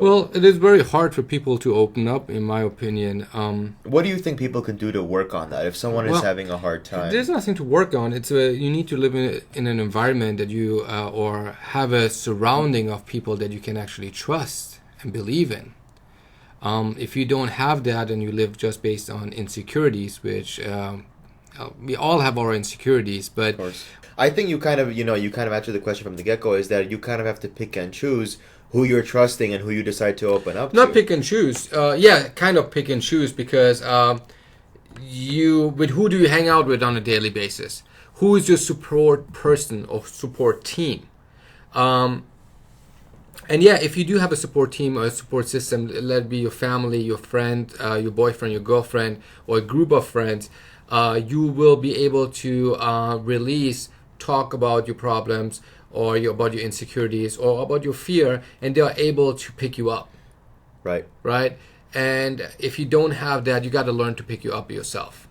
Well, it is very hard for people to open up, in my opinion. What do you think people can do to work on that if someone is having a hard time? There's nothing to work on. You need to live in an environment that you or have a surrounding of people that you can actually trust and believe in. If you don't have that and you live just based on insecurities, which we all have our insecurities, but of course. I think you kind of answered the question from the get-go, is that you kind of have to pick and choose who you're trusting and who you decide to open up to. Not pick and choose. Kind of pick and choose, because with who do you hang out with on a daily basis? Who is your support person or support team? If you do have a support team or a support system, let it be your family, your friend, your boyfriend, your girlfriend, or a group of friends, you will be able to talk about your problems or about your insecurities or about your fear, and they are able to pick you up. Right? And if you don't have that, you got to learn to pick you up yourself.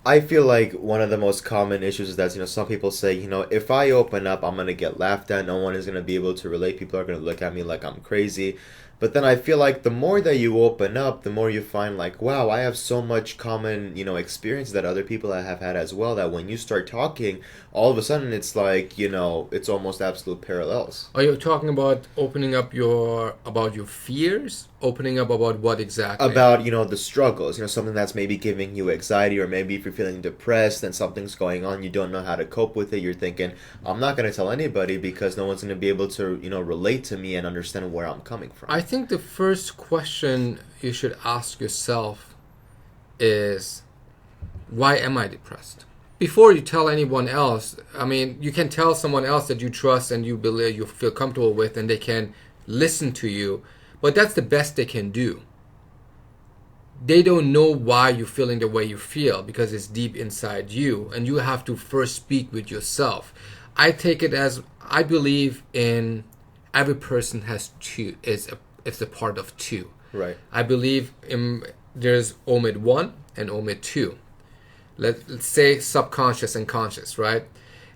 I feel like one of the most common issues is that, some people say, if I open up, I'm going to get laughed at. No one is going to be able to relate. People are going to look at me like I'm crazy. But then I feel like the more that you open up, the more you find like, wow, I have so much common, experience that other people have had as well, that when you start talking, all of a sudden it's like, it's almost absolute parallels. Are you talking about opening up about your fears? Opening up about what exactly? About, the struggles, something that's maybe giving you anxiety, or maybe if you're feeling depressed and something's going on, you don't know how to cope with it. You're thinking, I'm not going to tell anybody because no one's going to be able to, relate to me and understand where I'm coming from. I think the first question you should ask yourself is, why am I depressed? Before you tell anyone else, you can tell someone else that you trust and you believe, you feel comfortable with, and they can listen to you. But that's the best they can do. They don't know why you're feeling the way you feel, because it's deep inside you, and you have to first speak with yourself. I take it as, I believe in every person has two, it's a part of two. Right. I believe there's omit 1 and omit 2. Let's say subconscious and conscious, right?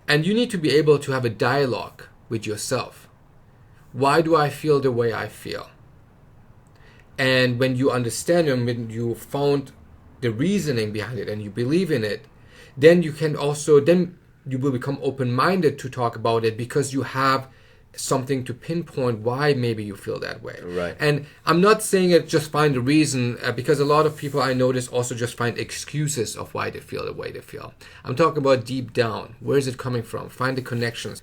And you need to be able to have a dialogue with yourself. Why do I feel the way I feel? And when you understand and when you found the reasoning behind it and you believe in it, then you will become open-minded to talk about it, because you have something to pinpoint why maybe you feel that way. Right. And I'm not saying it just find a reason, because a lot of people I notice also just find excuses of why they feel the way they feel. I'm talking about deep down. Where is it coming from? Find the connections.